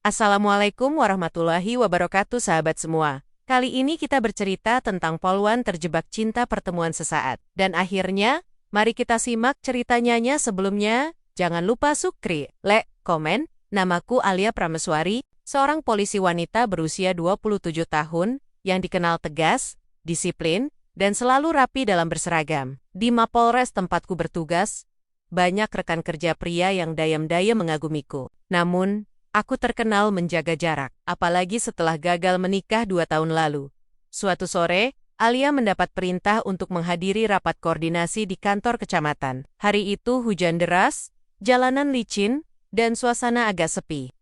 Assalamualaikum warahmatullahi wabarakatuh sahabat semua. Kali ini kita bercerita tentang Polwan terjebak cinta pertemuan sesaat. Dan akhirnya, mari kita simak ceritanya. Sebelumnya, jangan lupa subscribe, like, komen. Namaku Alia Prameswari, seorang polisi wanita berusia 27 tahun, yang dikenal tegas, disiplin, dan selalu rapi dalam berseragam. Di Mapolres tempatku bertugas, banyak rekan kerja pria yang dayam-dayam mengagumiku. Namun, aku terkenal menjaga jarak, apalagi setelah gagal menikah 2 tahun lalu. Suatu sore, Alia mendapat perintah untuk menghadiri rapat koordinasi di kantor kecamatan. Hari itu hujan deras, jalanan licin, dan suasana agak sepi.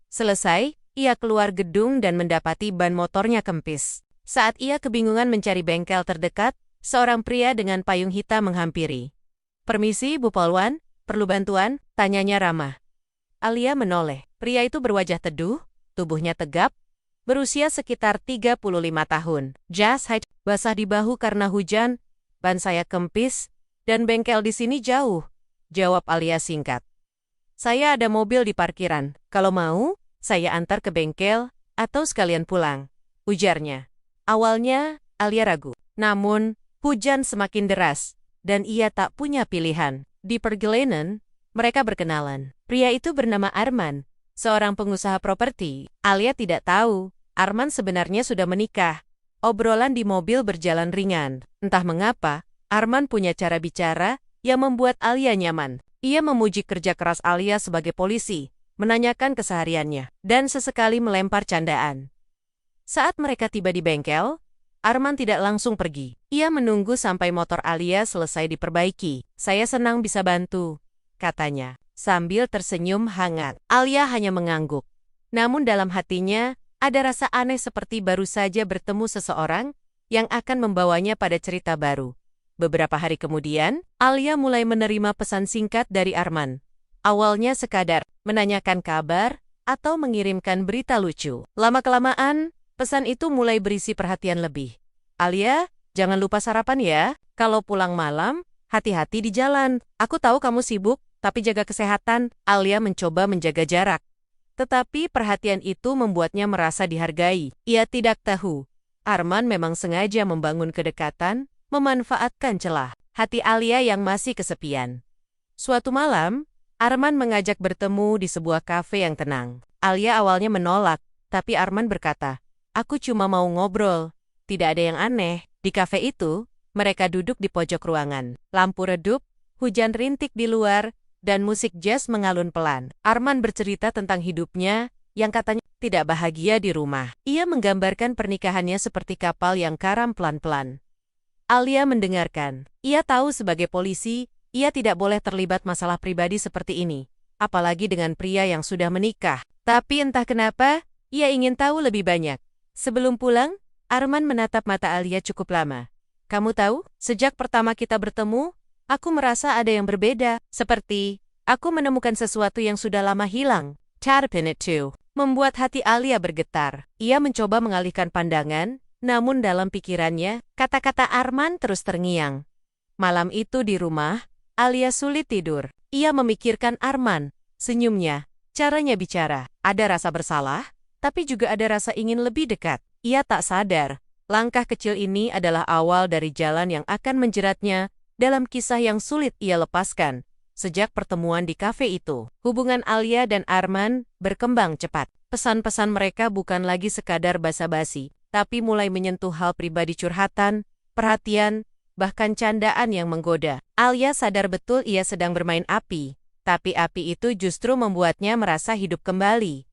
Selesai, ia keluar gedung dan mendapati ban motornya kempis. Saat ia kebingungan mencari bengkel terdekat, seorang pria dengan payung hitam menghampiri. "Permisi, Bu Polwan, perlu bantuan?" tanyanya ramah. Alia menoleh. Pria itu berwajah teduh, tubuhnya tegap, berusia sekitar 35 tahun. Jas haid, basah di bahu karena hujan, ban saya kempis, dan bengkel di sini jauh, jawab Alia singkat. "Saya ada mobil di parkiran, kalau mau, saya antar ke bengkel, atau sekalian pulang," ujarnya. Awalnya, Alia ragu. Namun, hujan semakin deras, dan ia tak punya pilihan. Di perjalanan, mereka berkenalan. Pria itu bernama Arman, seorang pengusaha properti. Alia tidak tahu, Arman sebenarnya sudah menikah. Obrolan di mobil berjalan ringan. Entah mengapa, Arman punya cara bicara yang membuat Alia nyaman. Ia memuji kerja keras Alia sebagai polisi, menanyakan kesehariannya, dan sesekali melempar candaan. Saat mereka tiba di bengkel, Arman tidak langsung pergi. Ia menunggu sampai motor Alia selesai diperbaiki. "Saya senang bisa bantu," katanya, sambil tersenyum hangat. Alia hanya mengangguk. Namun dalam hatinya, ada rasa aneh seperti baru saja bertemu seseorang yang akan membawanya pada cerita baru. Beberapa hari kemudian, Alia mulai menerima pesan singkat dari Arman. Awalnya sekadar menanyakan kabar atau mengirimkan berita lucu. Lama-kelamaan, pesan itu mulai berisi perhatian lebih. "Alia, jangan lupa sarapan ya. Kalau pulang malam, hati-hati di jalan. Aku tahu kamu sibuk, tapi jaga kesehatan." Alia mencoba menjaga jarak. Tetapi perhatian itu membuatnya merasa dihargai. Ia tidak tahu, Arman memang sengaja membangun kedekatan, memanfaatkan celah hati Alia yang masih kesepian. Suatu malam, Arman mengajak bertemu di sebuah kafe yang tenang. Alia awalnya menolak, tapi Arman berkata, "Aku cuma mau ngobrol. Tidak ada yang aneh." Di kafe itu, mereka duduk di pojok ruangan. Lampu redup, hujan rintik di luar, dan musik jazz mengalun pelan. Arman bercerita tentang hidupnya, yang katanya tidak bahagia di rumah. Ia menggambarkan pernikahannya seperti kapal yang karam pelan-pelan. Alia mendengarkan. Ia tahu sebagai polisi, ia tidak boleh terlibat masalah pribadi seperti ini, apalagi dengan pria yang sudah menikah. Tapi entah kenapa, ia ingin tahu lebih banyak. Sebelum pulang, Arman menatap mata Alia cukup lama. "Kamu tahu, sejak pertama kita bertemu, aku merasa ada yang berbeda. Seperti, aku menemukan sesuatu yang sudah lama hilang." Tarpin itu membuat hati Alia bergetar. Ia mencoba mengalihkan pandangan, namun dalam pikirannya, kata-kata Arman terus terngiang. Malam itu di rumah, Alia sulit tidur. Ia memikirkan Arman, senyumnya, caranya bicara. Ada rasa bersalah, tapi juga ada rasa ingin lebih dekat. Ia tak sadar, langkah kecil ini adalah awal dari jalan yang akan menjeratnya dalam kisah yang sulit ia lepaskan. Sejak pertemuan di kafe itu, hubungan Alia dan Arman berkembang cepat. Pesan-pesan mereka bukan lagi sekadar basa-basi, tapi mulai menyentuh hal pribadi, curhatan, perhatian, bahkan candaan yang menggoda. Alia sadar betul ia sedang bermain api, tapi api itu justru membuatnya merasa hidup kembali.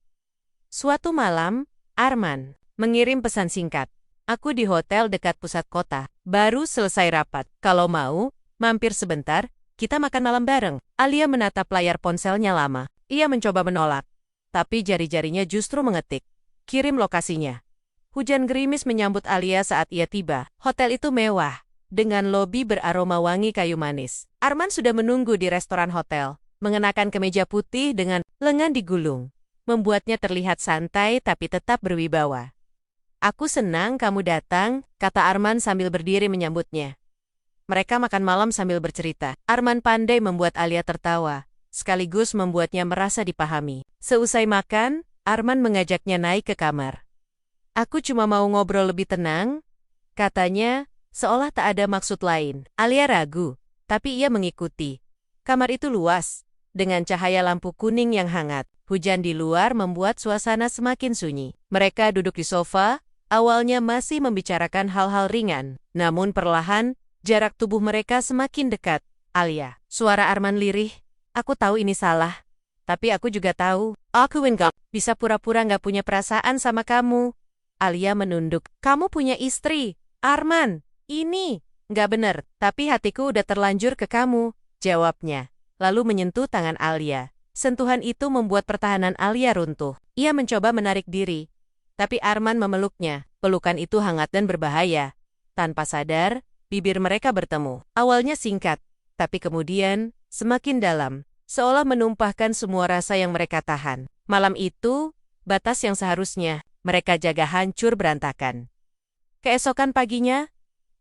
Suatu malam, Arman mengirim pesan singkat. "Aku di hotel dekat pusat kota. Baru selesai rapat. Kalau mau, mampir sebentar, kita makan malam bareng." Alia menatap layar ponselnya lama. Ia mencoba menolak, tapi jari-jarinya justru mengetik. Kirim lokasinya. Hujan gerimis menyambut Alia saat ia tiba. Hotel itu mewah, dengan lobi beraroma wangi kayu manis. Arman sudah menunggu di restoran hotel, mengenakan kemeja putih dengan lengan digulung. Membuatnya terlihat santai tapi tetap berwibawa. "Aku senang kamu datang," kata Arman sambil berdiri menyambutnya. Mereka makan malam sambil bercerita. Arman pandai membuat Alia tertawa, sekaligus membuatnya merasa dipahami. Seusai makan, Arman mengajaknya naik ke kamar. Aku cuma mau ngobrol lebih tenang, katanya, seolah tak ada maksud lain. Alia ragu, tapi ia mengikuti. Kamar itu luas, dengan cahaya lampu kuning yang hangat. Hujan di luar membuat suasana semakin sunyi. Mereka duduk di sofa, awalnya masih membicarakan hal-hal ringan. Namun perlahan, jarak tubuh mereka semakin dekat. Alia, suara Arman lirih. Aku tahu ini salah. Tapi aku juga tahu, aku enggak bisa pura-pura nggak punya perasaan sama kamu. Alia menunduk. Kamu punya istri, Arman. Ini nggak bener, tapi hatiku udah terlanjur ke kamu, jawabnya. Lalu menyentuh tangan Alia. Sentuhan itu membuat pertahanan Alia runtuh. Ia mencoba menarik diri, tapi Arman memeluknya. Pelukan itu hangat dan berbahaya. Tanpa sadar, bibir mereka bertemu. Awalnya singkat, tapi kemudian semakin dalam. Seolah menumpahkan semua rasa yang mereka tahan. Malam itu, batas yang seharusnya mereka jaga hancur berantakan. Keesokan paginya,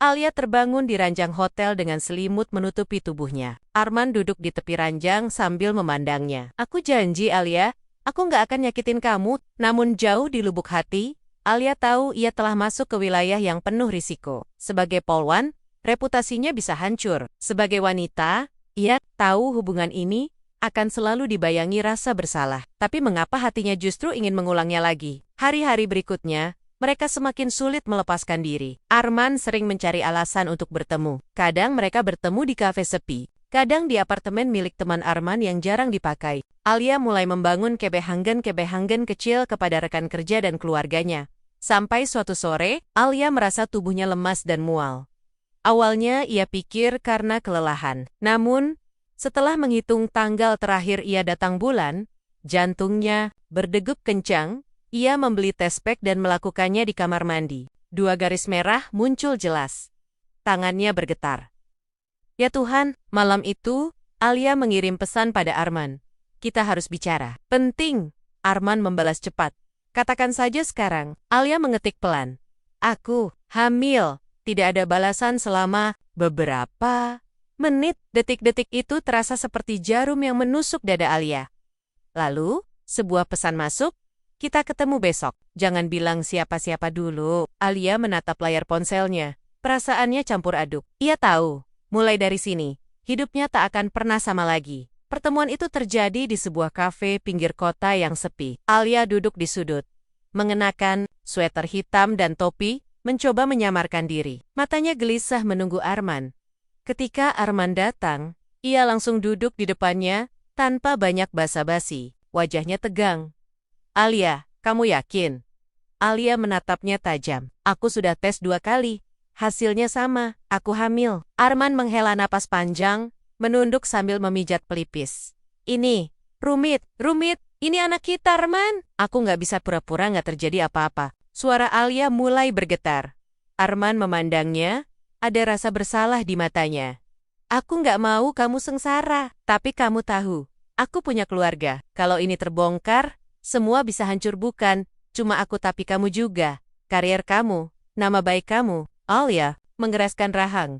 Alia terbangun di ranjang hotel dengan selimut menutupi tubuhnya. Arman duduk di tepi ranjang sambil memandangnya. Aku janji Alia, aku nggak akan nyakitin kamu. Namun jauh di lubuk hati, Alia tahu ia telah masuk ke wilayah yang penuh risiko. Sebagai polwan, reputasinya bisa hancur. Sebagai wanita, ia tahu hubungan ini akan selalu dibayangi rasa bersalah. Tapi mengapa hatinya justru ingin mengulangnya lagi? Hari-hari berikutnya, mereka semakin sulit melepaskan diri. Arman sering mencari alasan untuk bertemu. Kadang mereka bertemu di kafe sepi, kadang di apartemen milik teman Arman yang jarang dipakai. Alia mulai membangun kebehangen kecil kepada rekan kerja dan keluarganya. Sampai suatu sore, Alia merasa tubuhnya lemas dan mual. Awalnya ia pikir karena kelelahan. Namun, setelah menghitung tanggal terakhir ia datang bulan, jantungnya berdegup kencang. Ia membeli tes pack dan melakukannya di kamar mandi. 2 garis merah muncul jelas. Tangannya bergetar. Ya Tuhan, malam itu, Alia mengirim pesan pada Arman. Kita harus bicara. Penting. Arman membalas cepat. Katakan saja sekarang. Alia mengetik pelan. Aku hamil. Tidak ada balasan selama beberapa menit. Detik-detik itu terasa seperti jarum yang menusuk dada Alia. Lalu, sebuah pesan masuk. Kita ketemu besok. Jangan bilang siapa-siapa dulu. Alia menatap layar ponselnya. Perasaannya campur aduk. Ia tahu, mulai dari sini, hidupnya tak akan pernah sama lagi. Pertemuan itu terjadi di sebuah kafe pinggir kota yang sepi. Alia duduk di sudut, mengenakan sweater hitam dan topi, mencoba menyamarkan diri. Matanya gelisah menunggu Arman. Ketika Arman datang, ia langsung duduk di depannya, tanpa banyak basa-basi. Wajahnya tegang. Alia, kamu yakin? Alia menatapnya tajam. Aku sudah tes 2 kali. Hasilnya sama, aku hamil. Arman menghela napas panjang, menunduk sambil memijat pelipis. Ini, rumit, ini anak kita, Arman. Aku nggak bisa pura-pura nggak terjadi apa-apa. Suara Alia mulai bergetar. Arman memandangnya, ada rasa bersalah di matanya. Aku nggak mau kamu sengsara, tapi kamu tahu, aku punya keluarga. Kalau ini terbongkar, semua bisa hancur bukan cuma aku tapi kamu juga. Karier kamu, nama baik kamu. Alia mengeraskan rahang.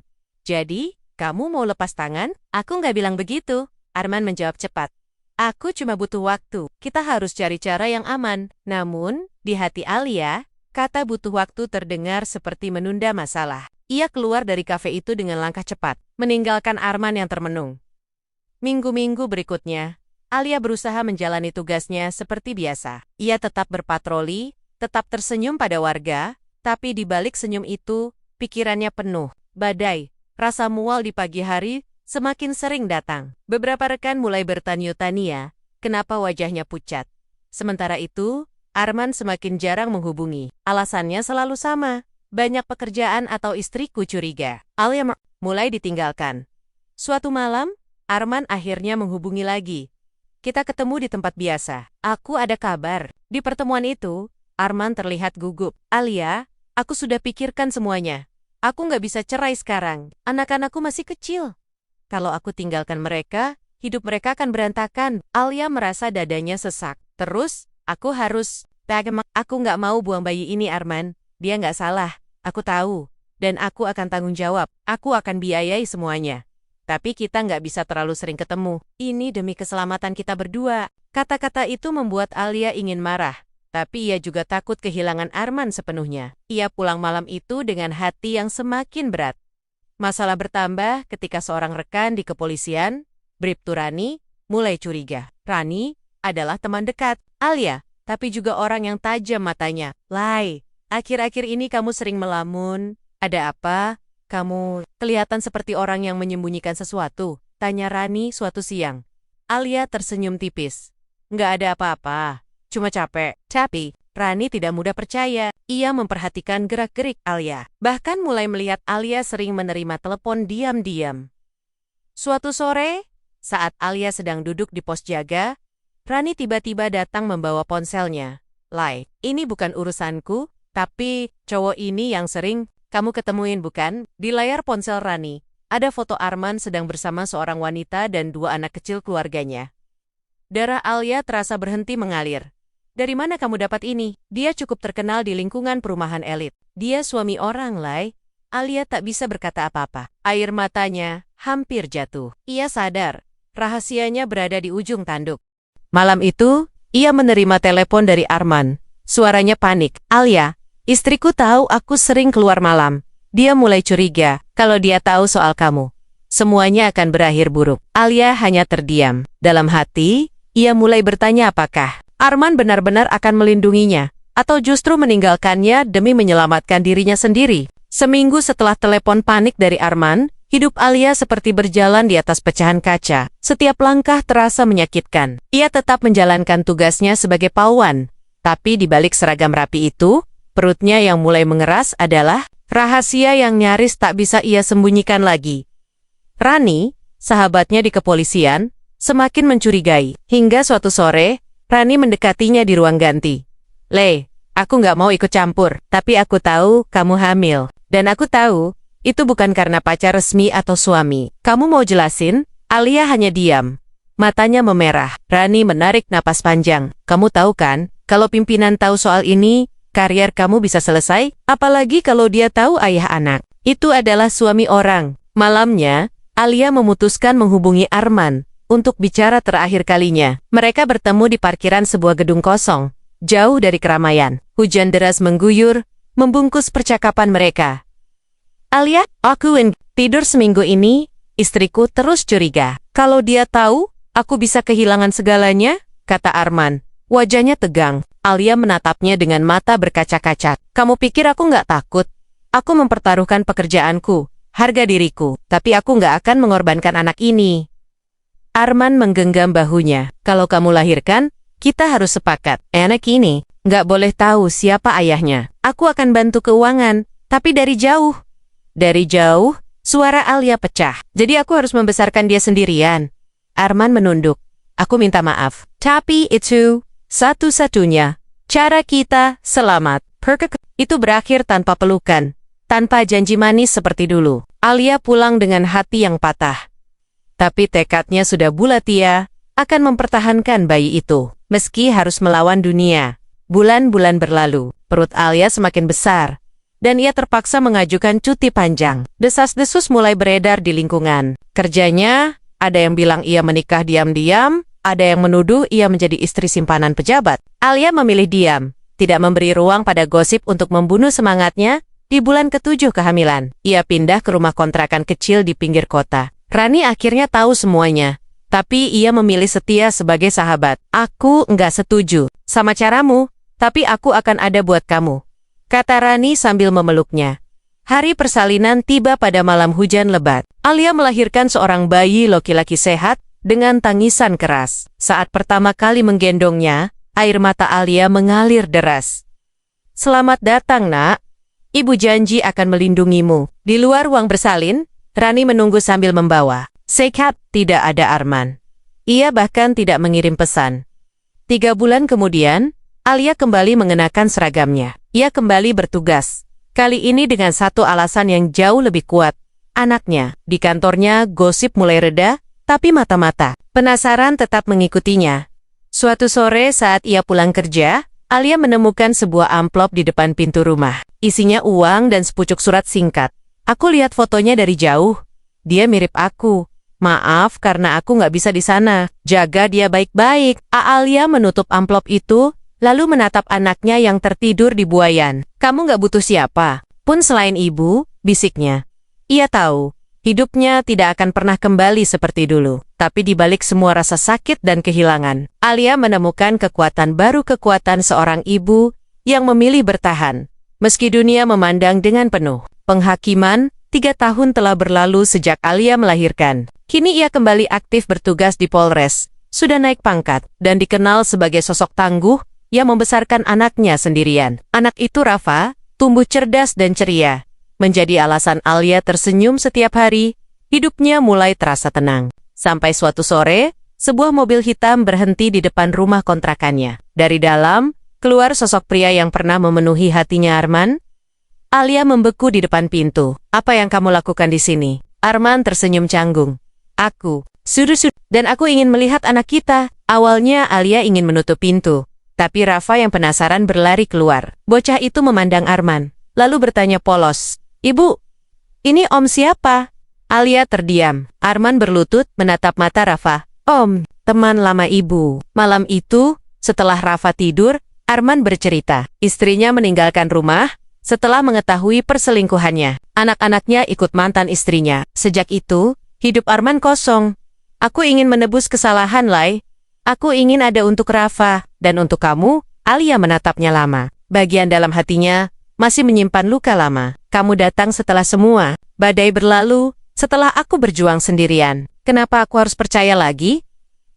Jadi, kamu mau lepas tangan? Aku nggak bilang begitu. Arman menjawab cepat. Aku cuma butuh waktu. Kita harus cari cara yang aman. Namun, di hati Alia, kata butuh waktu terdengar seperti menunda masalah. Ia keluar dari kafe itu dengan langkah cepat, meninggalkan Arman yang termenung. Minggu-minggu berikutnya, Alia berusaha menjalani tugasnya seperti biasa. Ia tetap berpatroli, tetap tersenyum pada warga, tapi di balik senyum itu, pikirannya penuh. Badai, rasa mual di pagi hari, semakin sering datang. Beberapa rekan mulai bertanya-tanya, kenapa wajahnya pucat. Sementara itu, Arman semakin jarang menghubungi. Alasannya selalu sama, banyak pekerjaan atau istriku curiga. Alia mulai ditinggalkan. Suatu malam, Arman akhirnya menghubungi lagi. Kita ketemu di tempat biasa. Aku ada kabar. Di pertemuan itu, Arman terlihat gugup. Alia, aku sudah pikirkan semuanya. Aku nggak bisa cerai sekarang. Anak-anakku masih kecil. Kalau aku tinggalkan mereka, hidup mereka akan berantakan. Alia merasa dadanya sesak. Terus, aku harus... Aku nggak mau buang bayi ini, Arman. Dia nggak salah. Aku tahu. Dan aku akan tanggung jawab. Aku akan biayai semuanya. Tapi kita nggak bisa terlalu sering ketemu. Ini demi keselamatan kita berdua. Kata-kata itu membuat Alia ingin marah. Tapi ia juga takut kehilangan Arman sepenuhnya. Ia pulang malam itu dengan hati yang semakin berat. Masalah bertambah ketika seorang rekan di kepolisian, Bribtu Rani, mulai curiga. Rani adalah teman dekat Alia, tapi juga orang yang tajam matanya. Lai, akhir-akhir ini kamu sering melamun. Ada apa? Kamu kelihatan seperti orang yang menyembunyikan sesuatu, tanya Rani suatu siang. Alia tersenyum tipis. Nggak ada apa-apa, cuma capek. Tapi Rani tidak mudah percaya. Ia memperhatikan gerak-gerik Alia. Bahkan mulai melihat Alia sering menerima telepon diam-diam. Suatu sore, saat Alia sedang duduk di pos jaga, Rani tiba-tiba datang membawa ponselnya. Lai, ini bukan urusanku, tapi cowok ini yang sering kamu ketemuin bukan? Di layar ponsel Rani, ada foto Arman sedang bersama seorang wanita dan 2 anak kecil keluarganya. Darah Alia terasa berhenti mengalir. Dari mana kamu dapat ini? Dia cukup terkenal di lingkungan perumahan elit. Dia suami orang, Lai. Alia tak bisa berkata apa-apa. Air matanya hampir jatuh. Ia sadar, rahasianya berada di ujung tanduk. Malam itu, ia menerima telepon dari Arman. Suaranya panik. Alia, istriku tahu aku sering keluar malam. Dia mulai curiga kalau dia tahu soal kamu. Semuanya akan berakhir buruk. Alia hanya terdiam. Dalam hati, ia mulai bertanya apakah Arman benar-benar akan melindunginya, atau justru meninggalkannya demi menyelamatkan dirinya sendiri. Seminggu setelah telepon panik dari Arman, hidup Alia seperti berjalan di atas pecahan kaca. Setiap langkah terasa menyakitkan. Ia tetap menjalankan tugasnya sebagai pahlawan. Tapi di balik seragam rapi itu, perutnya yang mulai mengeras adalah rahasia yang nyaris tak bisa ia sembunyikan lagi. Rani, sahabatnya di kepolisian, semakin mencurigai. Hingga suatu sore, Rani mendekatinya di ruang ganti. Le, aku nggak mau ikut campur, tapi aku tahu kamu hamil. Dan aku tahu, itu bukan karena pacar resmi atau suami. Kamu mau jelasin? Alia hanya diam. Matanya memerah. Rani menarik napas panjang. Kamu tahu kan, kalau pimpinan tahu soal ini, karier kamu bisa selesai? Apalagi kalau dia tahu ayah anak. Itu adalah suami orang. Malamnya, Alia memutuskan menghubungi Arman untuk bicara terakhir kalinya. Mereka bertemu di parkiran sebuah gedung kosong, jauh dari keramaian. Hujan deras mengguyur, membungkus percakapan mereka. Alia, aku tidur seminggu ini, istriku terus curiga. Kalau dia tahu, aku bisa kehilangan segalanya, kata Arman. Wajahnya tegang. Alia menatapnya dengan mata berkaca-kaca. Kamu pikir aku nggak takut? Aku mempertaruhkan pekerjaanku, harga diriku, tapi aku nggak akan mengorbankan anak ini. Arman menggenggam bahunya. Kalau kamu lahirkan, kita harus sepakat. Anak ini nggak boleh tahu siapa ayahnya. Aku akan bantu keuangan, tapi dari jauh. Dari jauh, suara Alia pecah. Jadi aku harus membesarkan dia sendirian. Arman menunduk. Aku minta maaf. Tapi itu satu-satunya cara kita selamat. Itu berakhir tanpa pelukan, tanpa janji manis seperti dulu. Alia pulang dengan hati yang patah. Tapi tekadnya sudah bulat, ia akan mempertahankan bayi itu, meski harus melawan dunia. Bulan-bulan berlalu, perut Alia semakin besar, dan ia terpaksa mengajukan cuti panjang. Desas-desus mulai beredar di lingkungan. Kerjanya, ada yang bilang ia menikah diam-diam, ada yang menuduh ia menjadi istri simpanan pejabat. Alia memilih diam, tidak memberi ruang pada gosip untuk membunuh semangatnya. Di bulan ke-7 kehamilan, ia pindah ke rumah kontrakan kecil di pinggir kota. Rani akhirnya tahu semuanya, tapi ia memilih setia sebagai sahabat. Aku nggak setuju sama caramu, tapi aku akan ada buat kamu, kata Rani sambil memeluknya. Hari persalinan tiba pada malam hujan lebat. Alia melahirkan seorang bayi laki-laki sehat dengan tangisan keras. Saat pertama kali menggendongnya, air mata Alia mengalir deras. Selamat datang, nak. Ibu janji akan melindungimu. Di luar ruang bersalin, Rani menunggu sambil membawa. Sekat, tidak ada Arman. Ia bahkan tidak mengirim pesan. 3 bulan kemudian, Alia kembali mengenakan seragamnya. Ia kembali bertugas. Kali ini dengan satu alasan yang jauh lebih kuat. Anaknya. Di kantornya, gosip mulai reda, tapi mata-mata penasaran tetap mengikutinya. Suatu sore saat ia pulang kerja, Alia menemukan sebuah amplop di depan pintu rumah. Isinya uang dan sepucuk surat singkat. Aku lihat fotonya dari jauh. Dia mirip aku, Maaf karena aku nggak bisa di sana. Jaga dia baik-baik. Alia menutup amplop itu, lalu menatap anaknya yang tertidur di buayan. Kamu nggak butuh siapa pun selain ibu, bisiknya. Ia tahu, hidupnya tidak akan pernah kembali seperti dulu. Tapi di balik semua rasa sakit dan kehilangan, Alia menemukan kekuatan baru, kekuatan seorang ibu yang memilih bertahan. Meski dunia memandang dengan penuh penghakiman, 3 tahun telah berlalu sejak Alia melahirkan. Kini ia kembali aktif bertugas di Polres, sudah naik pangkat, dan dikenal sebagai sosok tangguh yang membesarkan anaknya sendirian. Anak itu Rafa, tumbuh cerdas dan ceria. Menjadi alasan Alia tersenyum setiap hari, hidupnya mulai terasa tenang. Sampai suatu sore, sebuah mobil hitam berhenti di depan rumah kontrakannya. Dari dalam, keluar sosok pria yang pernah memenuhi hatinya Arman. Alia membeku di depan pintu. Apa yang kamu lakukan di sini? Arman tersenyum canggung. Aku, dan aku ingin melihat anak kita. Awalnya Alia ingin menutup pintu, tapi Rafa yang penasaran berlari keluar. Bocah itu memandang Arman, lalu bertanya polos, Ibu, ini Om siapa? Alia terdiam. Arman berlutut menatap mata Rafa. Om, teman lama ibu. Malam itu, setelah Rafa tidur, Arman bercerita. Istrinya meninggalkan rumah setelah mengetahui perselingkuhannya. Anak-anaknya ikut mantan istrinya. Sejak itu, hidup Arman kosong. Aku ingin menebus kesalahan, Lai. Aku ingin ada untuk Rafa, dan untuk kamu. Alia menatapnya lama. Bagian dalam hatinya masih menyimpan luka lama. Kamu datang setelah semua badai berlalu, setelah aku berjuang sendirian. Kenapa aku harus percaya lagi?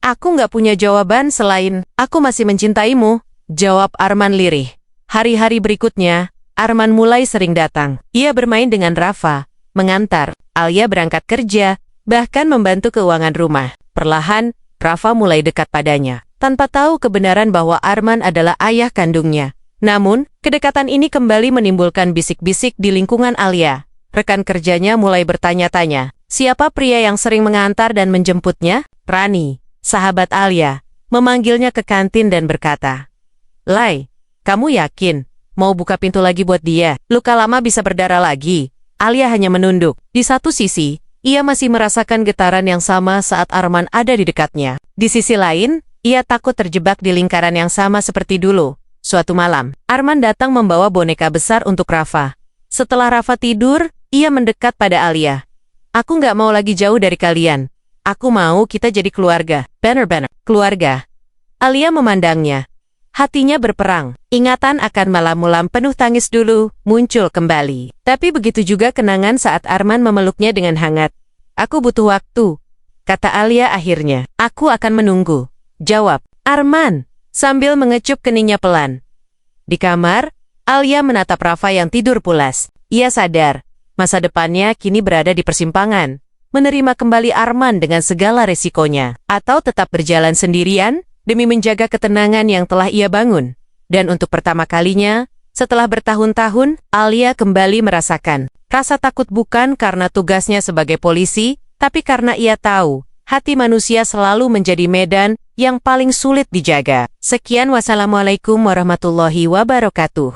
Aku nggak punya jawaban selain, aku masih mencintaimu, jawab Arman lirih. Hari-hari berikutnya, Arman mulai sering datang. Ia bermain dengan Rafa, mengantar Alia berangkat kerja, bahkan membantu keuangan rumah. Perlahan, Rafa mulai dekat padanya, tanpa tahu kebenaran bahwa Arman adalah ayah kandungnya. Namun, kedekatan ini kembali menimbulkan bisik-bisik di lingkungan Alia. Rekan kerjanya mulai bertanya-tanya, siapa pria yang sering mengantar dan menjemputnya? Rani, sahabat Alia, memanggilnya ke kantin dan berkata, Lai, kamu yakin mau buka pintu lagi buat dia? Luka lama bisa berdarah lagi. Alia hanya menunduk. Di satu sisi, ia masih merasakan getaran yang sama saat Arman ada di dekatnya. Di sisi lain, ia takut terjebak di lingkaran yang sama seperti dulu. Suatu malam, Arman datang membawa boneka besar untuk Rafa. Setelah Rafa tidur, ia mendekat pada Alia. Aku nggak mau lagi jauh dari kalian. Aku mau kita jadi keluarga. Banner, keluarga. Alia memandangnya. Hatinya berperang. Ingatan akan malam-malam penuh tangis dulu muncul kembali. Tapi begitu juga kenangan saat Arman memeluknya dengan hangat. Aku butuh waktu, kata Alia akhirnya. Aku akan menunggu, jawab Arman sambil mengecup keningnya pelan. Di kamar, Alia menatap Rafa yang tidur pulas. Ia sadar, masa depannya kini berada di persimpangan. Menerima kembali Arman dengan segala resikonya, atau tetap berjalan sendirian demi menjaga ketenangan yang telah ia bangun. Dan untuk pertama kalinya, setelah bertahun-tahun, Alia kembali merasakan rasa takut bukan karena tugasnya sebagai polisi, tapi karena ia tahu, hati manusia selalu menjadi medan yang paling sulit dijaga. Sekian, wassalamualaikum warahmatullahi wabarakatuh.